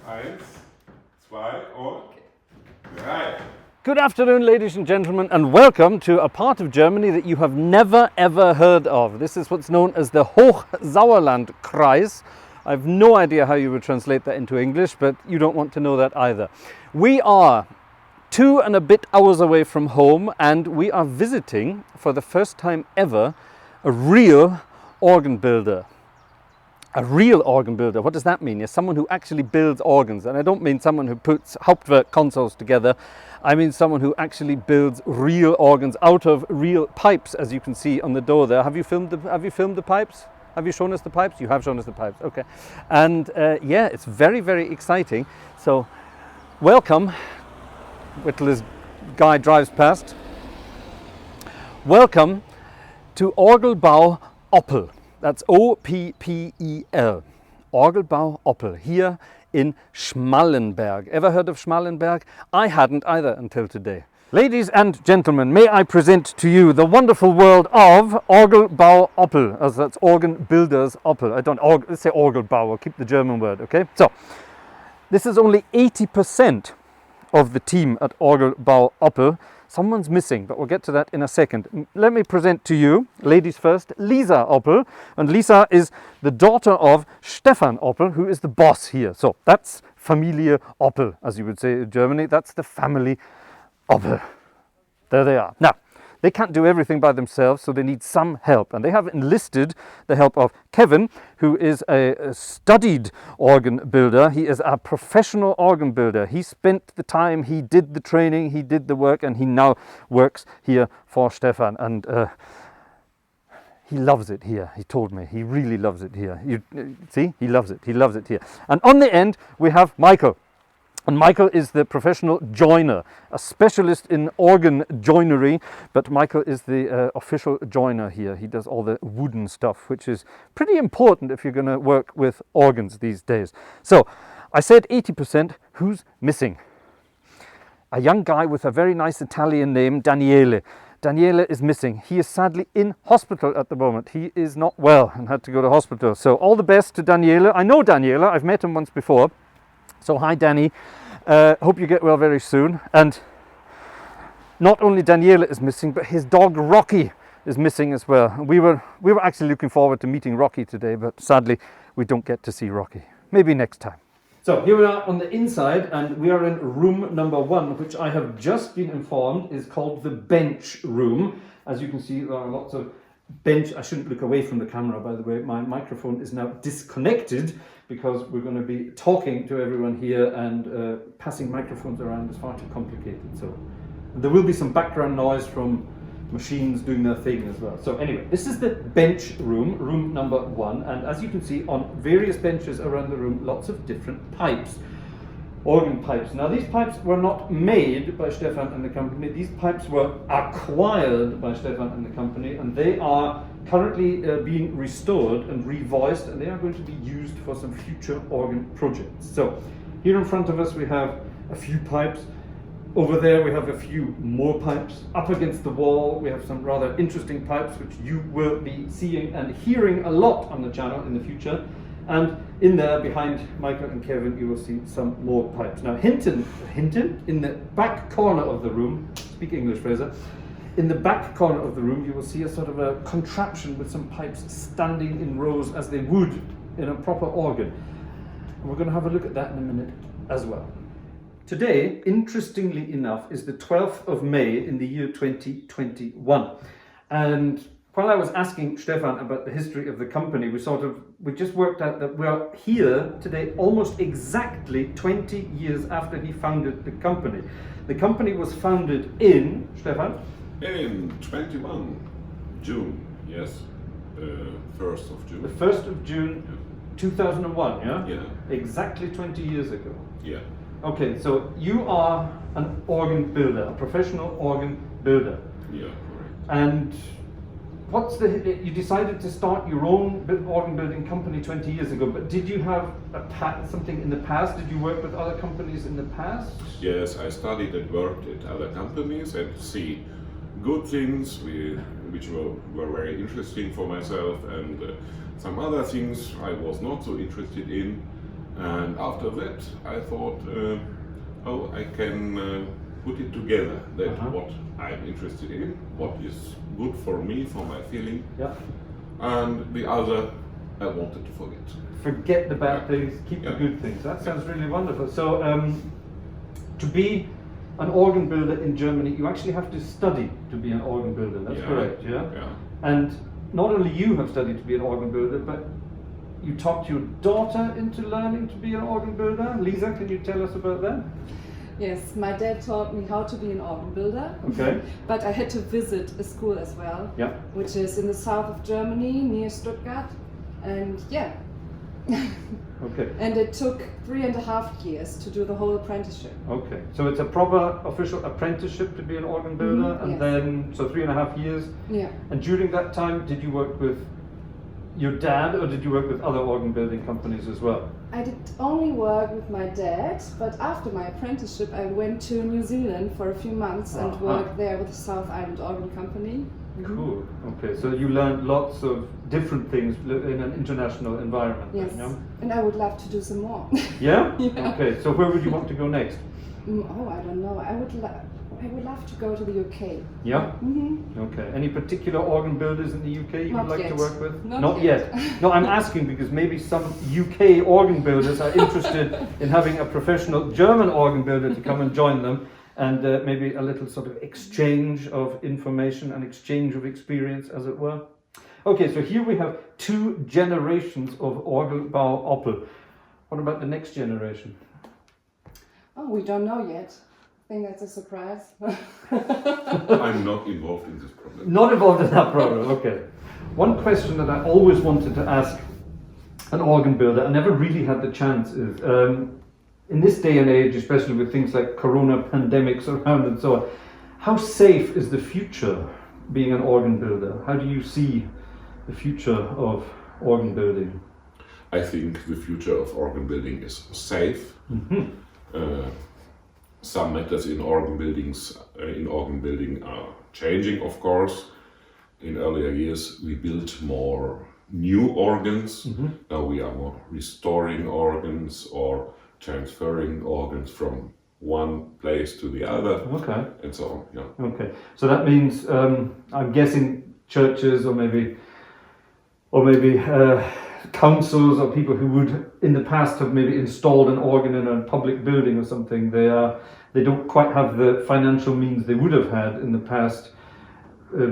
Eins, zwei und drei. Good afternoon, ladies and gentlemen, and welcome to a part of Germany that you have never ever heard of. This is what's known as the Hochsauerland Kreis. I have no idea how you would translate that into English, but you don't want to know that either. We are 2 and a bit hours away from home, and we are visiting for the first time ever a real organ builder. A real organ builder, what does that mean? Yes, someone who actually builds organs. And I don't mean someone who puts Hauptwerk consoles together. I mean someone who actually builds real organs out of real pipes, as you can see on the door there. Have you filmed the pipes? Have you shown us the pipes? You have shown us the pipes, okay. And yeah, it's very, very exciting. So, welcome. Wait till this guy drives past. Welcome to Orgelbau Oppel. That's O-P-P-E-L, Orgelbau Oppel, here in Schmallenberg. Ever heard of Schmallenberg? I hadn't either until today. Ladies and gentlemen, may I present to you the wonderful world of Orgelbau Oppel, as that's Organ Builders Oppel. Let's say Orgelbau, I'll keep the German word, okay? So, this is only 80% of the team at Orgelbau Oppel. Someone's missing, but we'll get to that in a second. Let me present to you, ladies first, Lisa Oppel. And Lisa is the daughter of Stephan Oppel, who is the boss here. So that's Familie Oppel, as you would say in Germany. That's the family Oppel. There they are. Now, they can't do everything by themselves, so they need some help. And they have enlisted the help of Kevin, who is a studied organ builder. He is a professional organ builder. He spent the time, he did the training, he did the work, and he now works here for Stephan. And he loves it here, he told me. He really loves it here. You see, he loves it. He loves it here. And on the end, we have Michael. And Michael is the professional joiner, a specialist in organ joinery, but Michael is the official joiner here. He does all the wooden stuff, which is pretty important if you're going to work with organs these days. So, I said 80%, who's missing? A young guy with a very nice Italian name, Daniele. Daniele is missing. He is sadly in hospital at the moment. He is not well and had to go to hospital. So, all the best to Daniele. I know Daniele, I've met him once before. So hi Danny, hope you get well very soon. And not only Daniela is missing, but his dog Rocky is missing as well. We were actually looking forward to meeting Rocky today, but sadly we don't get to see Rocky. Maybe next time. So here we are on the inside, and we are in room number 1, which I have just been informed is called the bench room. As you can see, there are lots of bench. I shouldn't look away from the camera, by the way. My microphone is now disconnected because we're going to be talking to everyone here, and passing microphones around is far too complicated. So there will be some background noise from machines doing their thing as well. So anyway, this is the bench room, room number 1, and as you can see on various benches around the room, lots of different pipes. Organ pipes. Now these pipes were not made by Stephan and the company, these pipes were acquired by Stephan and the company, and they are currently being restored and revoiced, and they are going to be used for some future organ projects. So here in front of us we have a few pipes, over there we have a few more pipes, up against the wall we have some rather interesting pipes which you will be seeing and hearing a lot on the channel in the future. And in there, behind Michael and Kevin, you will see some more pipes. Now, Hinton, in the back corner of the room, speak English, Fraser, in the back corner of the room, you will see a sort of a contraption with some pipes standing in rows as they would in a proper organ. And we're going to have a look at that in a minute as well. Today, interestingly enough, is the 12th of May in the year 2021. And while I was asking Stephan about the history of the company, we just worked out that we're here today almost exactly 20 years after he founded the company. The company was founded in, Stephan? In 21 June, yes, 1st of June. The 1st of June 2001, yeah? Yeah. Exactly 20 years ago. Yeah. Okay, so you are an organ builder, a professional organ builder. Yeah, correct. And you decided to start your own organ building company 20 years ago, but did you have something in the past? Did you work with other companies in the past? Yes, I studied and worked at other companies and see good things which were very interesting for myself, and some other things I was not so interested in. And after that, I thought, oh, I can put it together. That what I'm interested in, what is good for me, for my feeling, Yeah. and the other I wanted to forget. Forget the bad Yeah. things, keep the Yeah. good things. That sounds really wonderful. So, to be an organ builder in Germany, you actually have to study to be an organ builder. That's Yeah. correct, yeah? Yeah. And not only you have studied to be an organ builder, but you talked your daughter into learning to be an organ builder. Lisa, can you tell us about that? Yes, my dad taught me how to be an organ builder. Okay. But I had to visit a school as well, Yeah. which is in the south of Germany, near Stuttgart. And yeah, Okay. and it took 3.5 years to do the whole apprenticeship. Okay. So it's a proper official apprenticeship to be an organ builder, Mhm, and yes. then so 3.5 years. Yeah. And during that time, did you work with your dad, or did you work with other organ building companies as well? I did only work with my dad, but after my apprenticeship I went to New Zealand for a few months and worked there with the South Island Organ Company. Cool. Okay, so you learned lots of different things in an international environment. Yes, Then, and I would love to do some more. yeah? Yeah. Okay, so where would you want to go next? Oh, I don't know. I would love to go to the UK. Yeah? Hmm. Okay. Any particular organ builders in the UK you Not would like to yet. work with? Not yet. yet. No, I'm asking because maybe some UK organ builders are interested in having a professional German organ builder to come and join them, and maybe a little sort of exchange of information and exchange of experience, as it were. Okay, so here we have 2 generations of Orgelbau Oppel. What about the next generation? Oh, we don't know yet. I think that's a surprise. I'm not involved in this problem. Not involved in that program, okay. One question that I always wanted to ask an organ builder, I never really had the chance, is in this day and age, especially with things like corona pandemics around and so on, how safe is the future being an organ builder? How do you see the future of organ building? I think the future of organ building is safe. Some matters in organ building are changing, of course. In earlier years, we built more new organs. Now we are more restoring organs or transferring organs from one place to the other, Okay. and so on. Yeah. Okay, so that means I'm guessing churches or maybe councils or people who would in the past have maybe installed an organ in a public building or something. They don't quite have the financial means they would have had in the past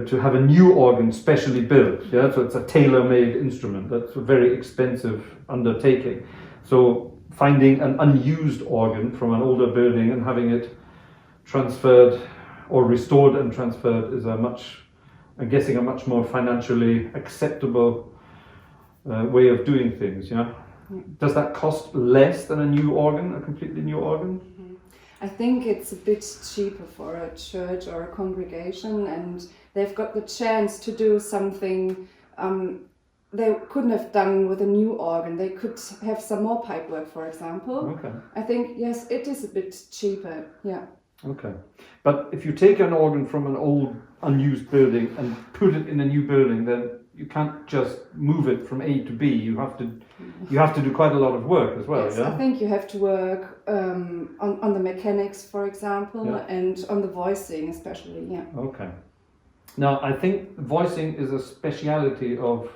to have a new organ specially built. Yeah, so it's a tailor-made instrument. That's a very expensive undertaking. So finding an unused organ from an older building and having it transferred or restored and transferred is I'm guessing a much more financially acceptable way of doing things. Yeah. Does that cost less than a new organ, a completely new organ? I think it's a bit cheaper for a church or a congregation, and they've got the chance to do something they couldn't have done with a new organ. They could have some more pipe work, for example. Okay. I think, yes, it is a bit cheaper, yeah. Okay. But if you take an organ from an old unused building and put it in a new building, then you can't just move it from A to B. You have to do quite a lot of work as well. Yes, Yeah. I think you have to work on the mechanics, for example, Yeah. and on the voicing especially, yeah. Okay. Now I think voicing is a speciality of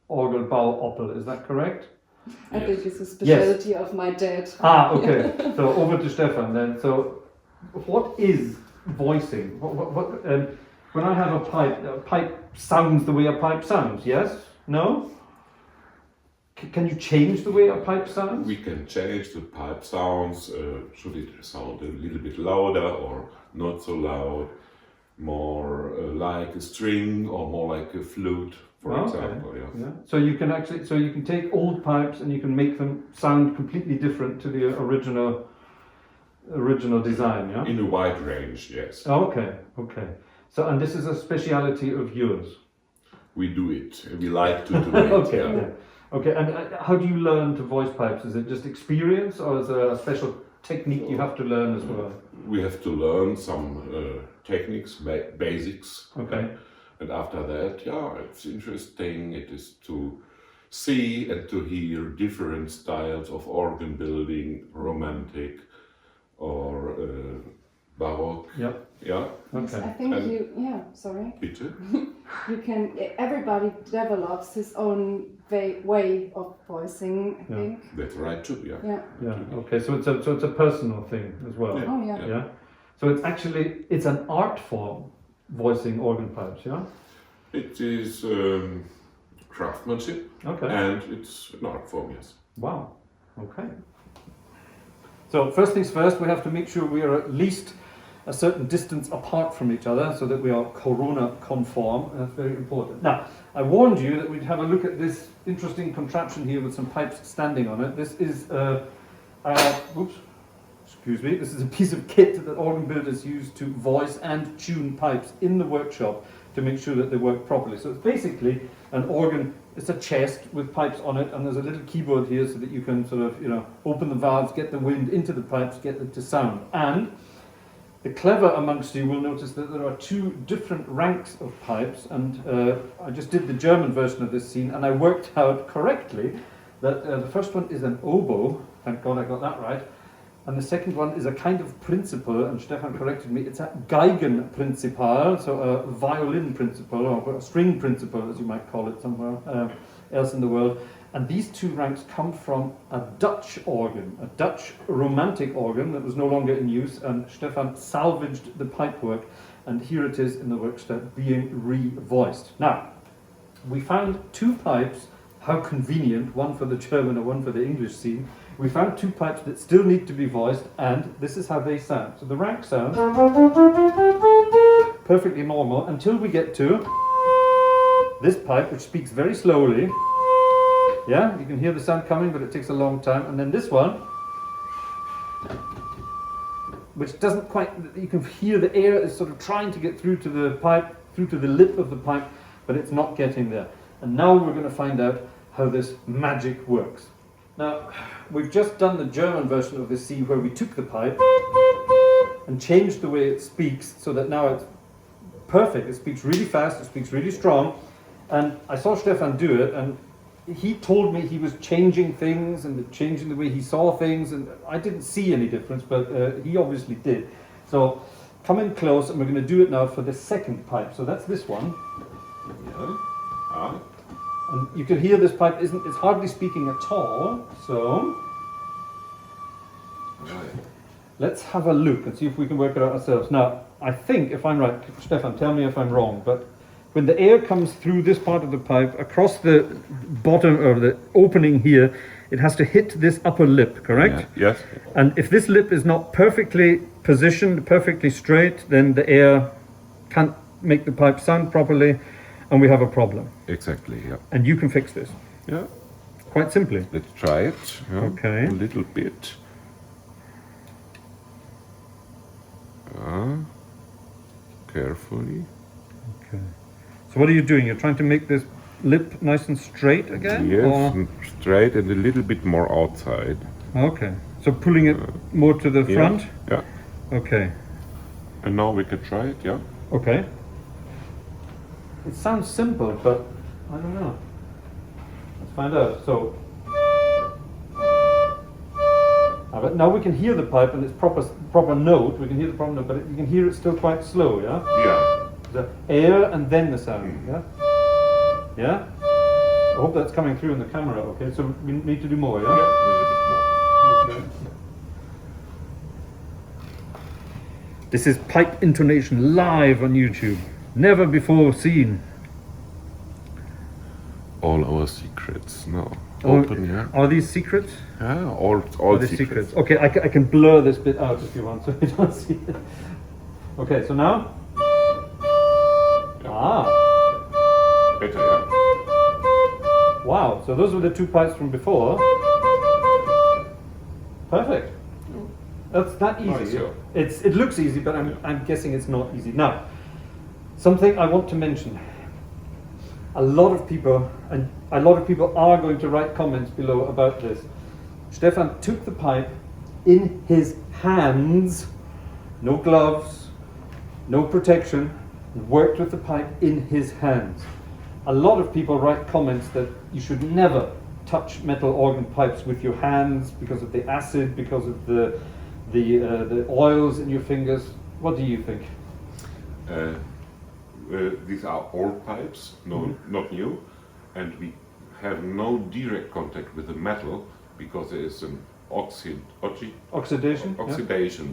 Orgelbau Oppel. Is that correct? I think it's a specialty of my dad. Ah, okay. So over to Stephan then. So, what is voicing? When I have a pipe sounds the way a pipe sounds. Yes? No? Can you change the way a pipe sounds? We can change the pipe sounds. Should it sound a little bit louder or not so loud? More like a string or more like a flute, for example. Yeah. So you can take old pipes and you can make them sound completely different to the original design. Yeah. In a wide range, yes. Oh, okay. So and this is a speciality of yours. We do it. We like to do it. Okay. Yeah. Yeah. Okay. And how do you learn to voice pipes? Is it just experience, or is there a special technique you have to learn as well? We have to learn some techniques, basics. Okay. And after that, yeah, it's interesting. It is to see and to hear different styles of organ building, romantic or baroque. Yeah. Yeah, Yes, Okay. I think And- sorry. bitte. You can, everybody develops his own way of voicing, I Yeah. think. That's right too, yeah. Yeah. Yeah. Okay. So it's a personal thing as well. Yeah. Oh, yeah. Yeah. So it's an art form, voicing organ pipes. Yeah. It is craftsmanship Okay. and it's an art form, yes. Wow. Okay. So first things first, we have to make sure we are at least a certain distance apart from each other so that we are corona conform. That's very important. Now, I warned you that we'd have a look at this interesting contraption here with some pipes standing on it. This is excuse me, this is a piece of kit that organ builders use to voice and tune pipes in the workshop to make sure that they work properly. So it's basically an organ, it's a chest with pipes on it, and there's a little keyboard here so that you can sort of, open the valves, get the wind into the pipes, get it to sound. And the clever amongst you will notice that there are two different ranks of pipes, and I just did the German version of this scene, and I worked out correctly that the first one is an oboe, thank God I got that right, and the second one is a kind of principal, and Stephan corrected me, it's a Geigenprinzipal, so a violin principal, or a string principal as you might call it somewhere else in the world. And these two ranks come from a Dutch organ, a Dutch romantic organ that was no longer in use, and Stephan salvaged the pipework, and here it is in the workshop being re-voiced. Now, we found two pipes, how convenient, one for the German and one for the English scene. We found two pipes that still need to be voiced, and this is how they sound. So the rank sounds perfectly normal until we get to this pipe, which speaks very slowly. Yeah, you can hear the sound coming, but it takes a long time. And then this one, which doesn't quite, you can hear the air is sort of trying to get through to the pipe, through to the lip of the pipe, but it's not getting there. And now we're going to find out how this magic works. Now, we've just done the German version of this scene where we took the pipe and changed the way it speaks so that now it's perfect. It speaks really fast, it speaks really strong. And I saw Stephan do it, and he told me he was changing things and changing the way he saw things, and I didn't see any difference, but he obviously did. So come in close, and we're going to do it now for the second pipe. So that's this one. Yeah. Ah. And you can hear this pipe it's hardly speaking at all. So Right. let's have a look and see if we can work it out ourselves. Now, I think, if I'm right, Stephan, tell me if I'm wrong, but when the air comes through this part of the pipe, across the bottom or the opening here, it has to hit this upper lip, correct? Yeah. Yes. And if this lip is not perfectly positioned, perfectly straight, then the air can't make the pipe sound properly, and we have a problem. Exactly, yeah. And you can fix this, Yeah. quite simply. Let's try it. Yeah. Okay. A little bit. Carefully. Okay. So what are you doing? You're trying to make this lip nice and straight again? Yes, Or? and straight and a little bit more outside. Okay. So pulling it more to the front? Yeah. Okay. And now we can try it, yeah? Okay. It sounds simple, but I don't know. Let's find out. So, but now we can hear the pipe and it's proper note. We can hear the proper note, but you can hear it still quite slow. Yeah. Yeah. The air and then the sound. Yeah. Yeah. I hope that's coming through in the camera. Okay. So we need to do more. Yeah. A little bit more. Okay. This is pipe intonation live on YouTube. Never before seen. All our secrets, no. Oh, Open, yeah? Are these secrets? Yeah, all Are they secrets. secrets? Okay, I can blur this bit out if you want, so you don't see it. Okay, so now? Yeah. Ah, Better, yeah? wow. So those were the two pipes from before. Perfect. That's that easy. Nice, yeah. It looks easy, but I'm guessing it's not easy. Now, something I want to mention. A lot of people are going to write comments below about this. Stephan took the pipe in his hands, no gloves, no protection, and worked with the pipe in his hands. a lot of people write comments that you should never touch metal organ pipes with your hands because of the acid, because of the oils in your fingers. What do you think? These are old pipes, not new, and we have no direct contact with the metal because there is an oxidation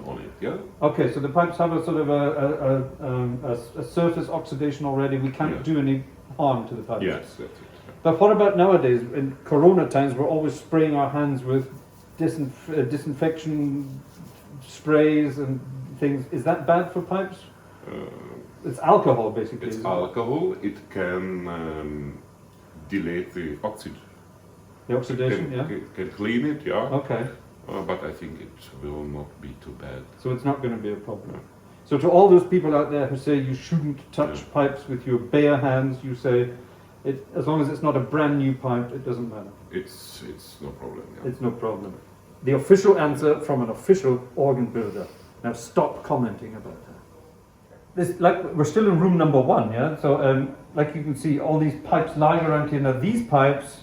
on it. Yeah. Okay, so the pipes have a sort of a surface oxidation already. We can't do any harm to the pipes. Yes, that's it. But what about nowadays? In Corona times, we're always spraying our hands with disinfection sprays and things. Is that bad for pipes? It's alcohol, basically. It's alcohol. It can delay the oxygen. The oxidation, can clean it, yeah. Okay. But I think it will not be too bad. So it's not going to be a problem. So to all those people out there who say you shouldn't touch pipes with your bare hands, you say, as long as it's not a brand new pipe, it doesn't matter. It's no problem. Yeah. It's no problem. The official answer from an official organ builder. Now stop commenting about that. We're still in room number 1, yeah? So like you can see all these pipes lying around here. Now these pipes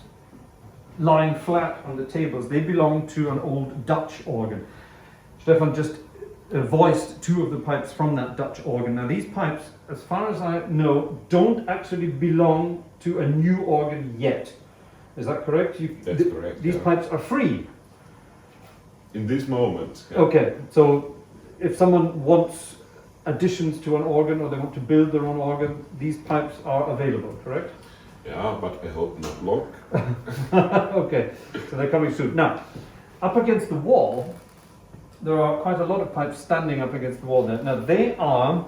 lying flat on the tables, they belong to an old Dutch organ. Stephan just voiced 2 of the pipes from that Dutch organ. Now these pipes, as far as I know, don't actually belong to a new organ yet. Is that correct? That's correct. These pipes are free. In this moment. Yeah. Okay, so if someone wants additions to an organ or they want to build their own organ, these pipes are available, correct? Yeah, but I hope not long. Okay, so they're coming soon. Now, up against the wall, there are quite a lot of pipes standing up against the wall there. Now they are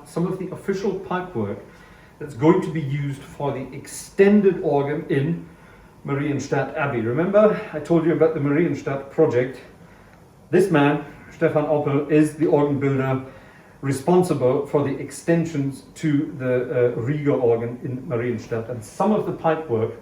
some of the official pipework that's going to be used for the extended organ in Marienstadt Abbey. Remember, I told you about the Marienstadt project. This man, Stephan Oppel, is the organ builder responsible for the extensions to the Riga organ in Marienstadt, and some of the pipework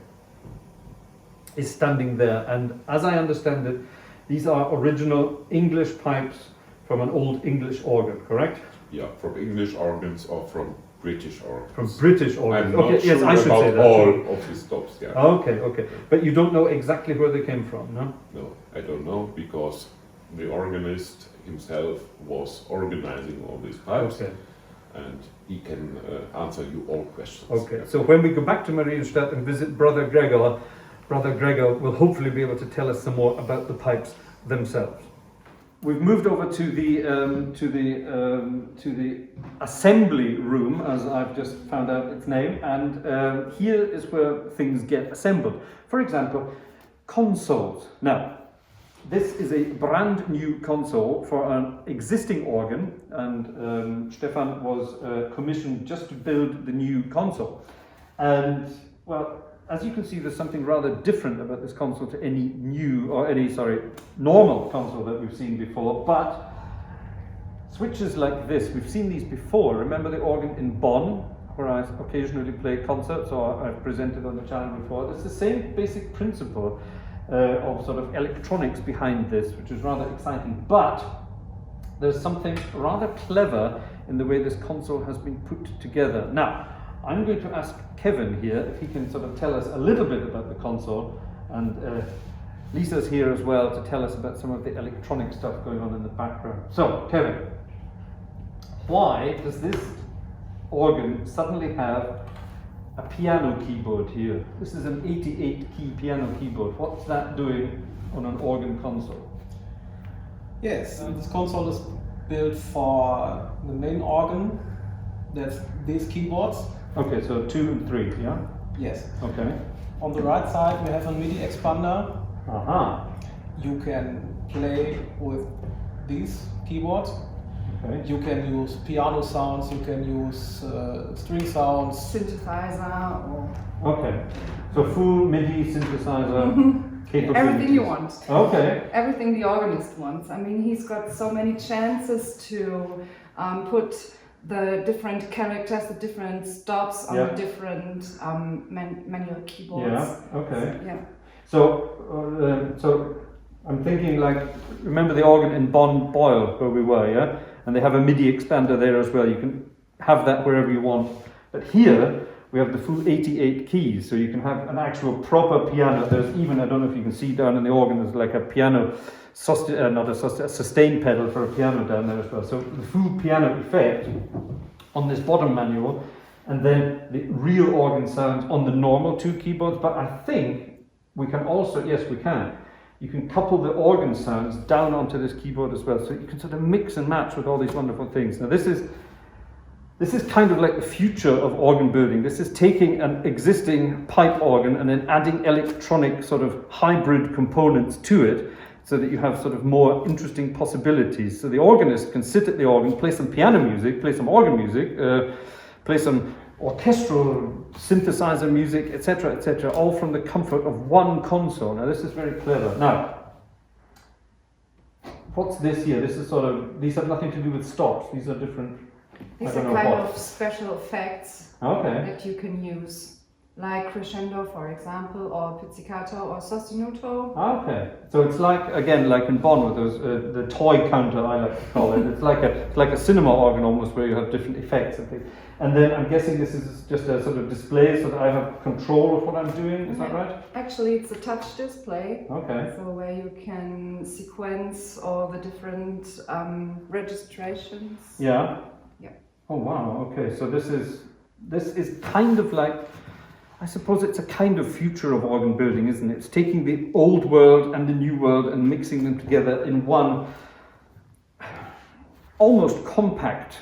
is standing there. And as I understand it, these are original English pipes from an old English organ, correct? Yeah, from English organs or from British organs. From British organs. I'm not okay, sure yes, I should about say that. all of these stops. Yeah. Okay. But you don't know exactly where they came from, no? No, I don't know, because the organist himself was organizing all these pipes, and he can answer you all questions. Okay, so when we go back to Marienstadt and visit Brother Gregor will hopefully be able to tell us some more about the pipes themselves. We've moved over to the assembly room, as I've just found out its name, and here is where things get assembled. For example, consoles. Now, this is a brand new console for an existing organ, and Stephan was commissioned just to build the new console. And well, as you can see, there's something rather different about this console to any normal console that we've seen before. But switches like this, we've seen these before. Remember the organ in Bonn, where I occasionally play concerts, or I've presented on the channel before. It's the same basic principle of sort of electronics behind this, which is rather exciting. But there's something rather clever in the way this console has been put together. Now, I'm going to ask Kevin here if he can sort of tell us a little bit about the console, and Lisa's here as well to tell us about some of the electronic stuff going on in the background. So, Kevin, why does this organ suddenly have a piano keyboard here? This is an 88-key piano keyboard. What's that doing on an organ console? Yes, this console is built for the main organ. That's these keyboards. Okay, so 2 and 3, yeah? Yes. Okay. On the right side we have a MIDI expander. Aha. You can play with these keyboards. Okay. You can use piano sounds, you can use string sounds. Synthesizer or... Okay, so full MIDI synthesizer capabilities. Everything you want. Okay. Everything the organist wants. I mean, he's got so many chances to put the different characters, the different stops on the different manual keyboards. Yeah, okay. Yeah. So I'm thinking, like, remember the organ in Bonn Boyle where we were, yeah? And they have a MIDI expander there as well. You can have that wherever you want. But here we have the full 88 keys, so you can have an actual proper piano. There's even, I don't know if you can see down in the organ, there's like a piano, a sustain pedal for a piano down there as well. So the full piano effect on this bottom manual, and then the real organ sound on the normal 2 keyboards. But I think we can also, yes we can, you can couple the organ sounds down onto this keyboard as well, so you can sort of mix and match with all these wonderful things. Now this is kind of like the future of organ building. This is taking an existing pipe organ and then adding electronic sort of hybrid components to it, so that you have sort of more interesting possibilities. So the organist can sit at the organ, play some piano music, play some organ music, play some orchestral synthesizer music, etc., all from the comfort of one console. Now this is very clever. Now, what's this here? This is sort of, these have nothing to do with stops. These are different. These are kind of special effects that you can use, like crescendo, for example, or pizzicato or sostenuto. Okay, so it's like, again, like in Bonn with those the toy counter, I like to call it. It's like a cinema organ almost, where you have different effects and things. And then I'm guessing this is just a sort of display, so that I have control of what I'm doing. Is that right? Actually, it's a touch display. Okay. So where you can sequence all the different registrations. Yeah. Yeah. Oh wow. Okay, so this is kind of like, I suppose it's a kind of future of organ building, isn't it? It's taking the old world and the new world and mixing them together in one almost compact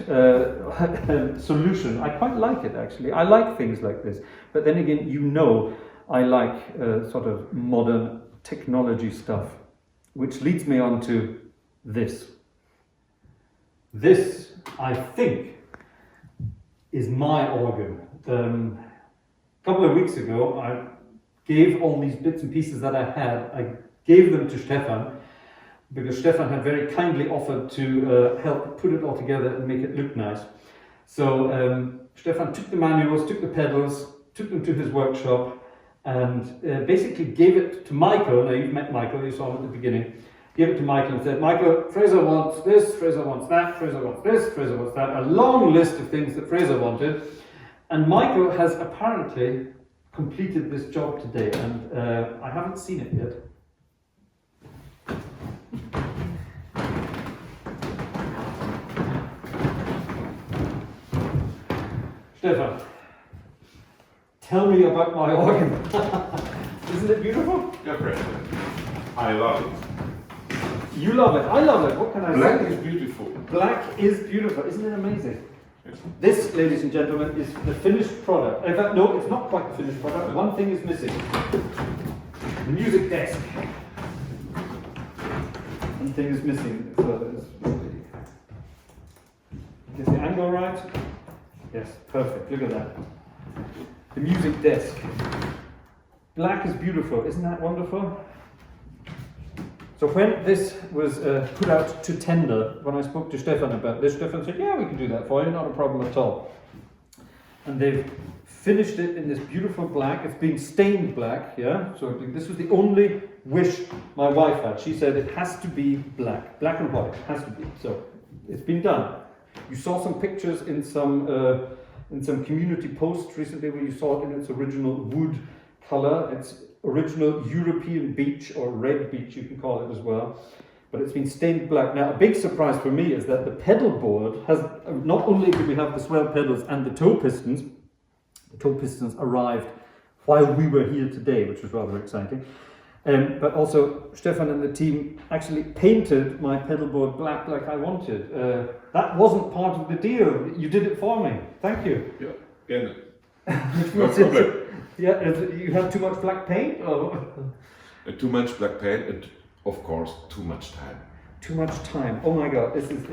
solution. I quite like it, actually. I like things like this. But then again, you know, I like sort of modern technology stuff, which leads me on to this. This, I think, is my organ. A couple of weeks ago, I gave all these bits and pieces that I had, I gave them to Stephan, because Stephan had very kindly offered to help put it all together and make it look nice. So Stephan took the manuals, took the pedals, took them to his workshop, and basically gave it to Michael. Now you've met Michael, you saw him at the beginning. Gave it to Michael and said, Michael, Fraser wants this, Fraser wants that, Fraser wants this, Fraser wants that. A long list of things that Fraser wanted. And Michael has apparently completed this job today, and I haven't seen it yet. Stephan, tell me about my organ. Isn't it beautiful? Yeah, great. I love it. You love it. I love it. What can I say? Black is beautiful. Black is beautiful. Isn't it amazing? Yes. This, ladies and gentlemen, is the finished product. In fact, no, it's not quite the finished product. One thing is missing. The music desk. One thing is missing. Is the angle right? Yes, perfect. Look at that. The music desk. Black is beautiful. Isn't that wonderful? So when this was put out to tender, when I spoke to Stephan about this, Stephan said, yeah, we can do that for you, not a problem at all. And they've finished it in this beautiful black. It's been stained black, yeah? So this was the only wish my wife had. She said it has to be black. Black and white, it has to be. So it's been done. You saw some pictures in some community posts recently where you saw it in its original wood color. It's original European beech, or red beech you can call it as well, but it's been stained black. Now a big surprise for me is that the pedal board has, not only do we have the swell pedals and the toe pistons arrived while we were here today, which was rather exciting, but also Stephan and the team actually painted my pedal board black like I wanted. That wasn't part of the deal. You did it for me. Thank you. Yeah, gerne. No problem. Yeah, you have too much black paint? Or? Too much black paint and, of course, too much time. Too much time. Oh my God, this is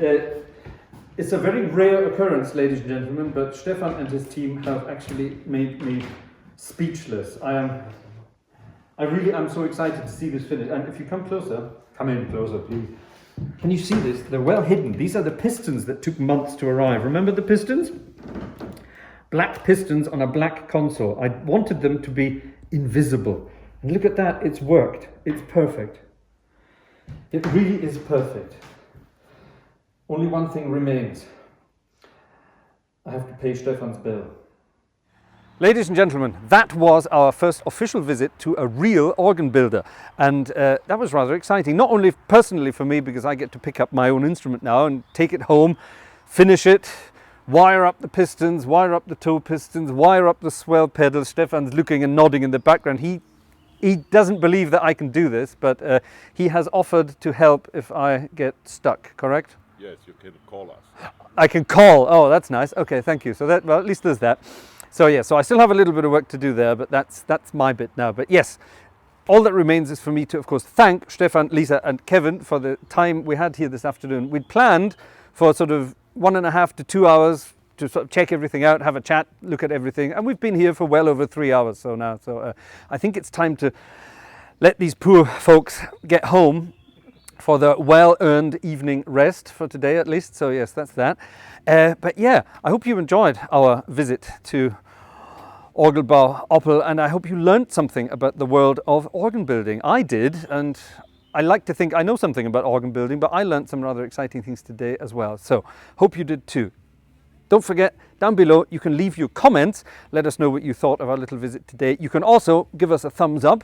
it's a very rare occurrence, ladies and gentlemen, but Stephan and his team have actually made me speechless. I really am so excited to see this finished. And if you come closer, come in closer, please. Can you see this? They're well hidden. These are the pistons that took months to arrive. Remember the pistons? Black pistons on a black console. I wanted them to be invisible. And look at that, it's worked. It's perfect. It really is perfect. Only one thing remains. I have to pay Stephan's bill. Ladies and gentlemen, that was our first official visit to a real organ builder, and that was rather exciting. Not only personally for me, because I get to pick up my own instrument now and take it home, finish it, wire up the pistons, wire up the toe pistons, wire up the swell pedals. Stefan's looking and nodding in the background. He doesn't believe that I can do this, but he has offered to help if I get stuck, correct? Yes, you can call us. I can call. Oh, that's nice. Okay, thank you. So that, well, at least there's that. So yeah, so I still have a little bit of work to do there, but that's my bit now. But yes, all that remains is for me to, of course, thank Stephan, Lisa and Kevin for the time we had here this afternoon. We'd planned for sort of 1.5 to 2 hours to sort of check everything out, have a chat, look at everything, and we've been here for well over 3 hours so now. So I think it's time to let these poor folks get home for the well-earned evening rest for today at least. So yes, that's that. But yeah, I hope you enjoyed our visit to Orgelbau Oppel, and I hope you learned something about the world of organ building. I did, and I like to think I know something about organ building, but I learned some rather exciting things today as well. So hope you did too. Don't forget, down below you can leave your comments, let us know what you thought of our little visit today. You can also give us a thumbs up,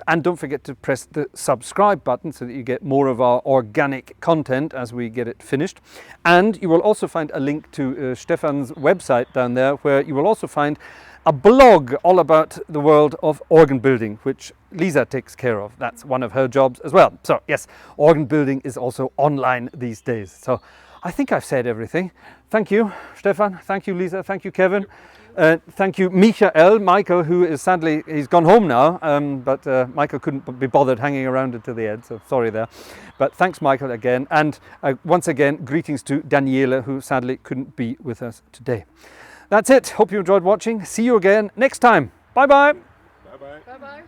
and don't forget to press the subscribe button so that you get more of our organic content as we get it finished. And you will also find a link to Stefan's website down there, where you will also find a blog all about the world of organ building, which Lisa takes care of. That's one of her jobs as well. So yes, organ building is also online these days. So I think I've said everything. Thank you, Stephan. Thank you, Lisa. Thank you, Kevin. Thank you, Michael, who is sadly, he's gone home now, but Michael couldn't be bothered hanging around until the end, so sorry there. But thanks, Michael, again. And once again, greetings to Daniela, who sadly couldn't be with us today. That's it. Hope you enjoyed watching. See you again next time. Bye-bye. Bye-bye. Bye-bye.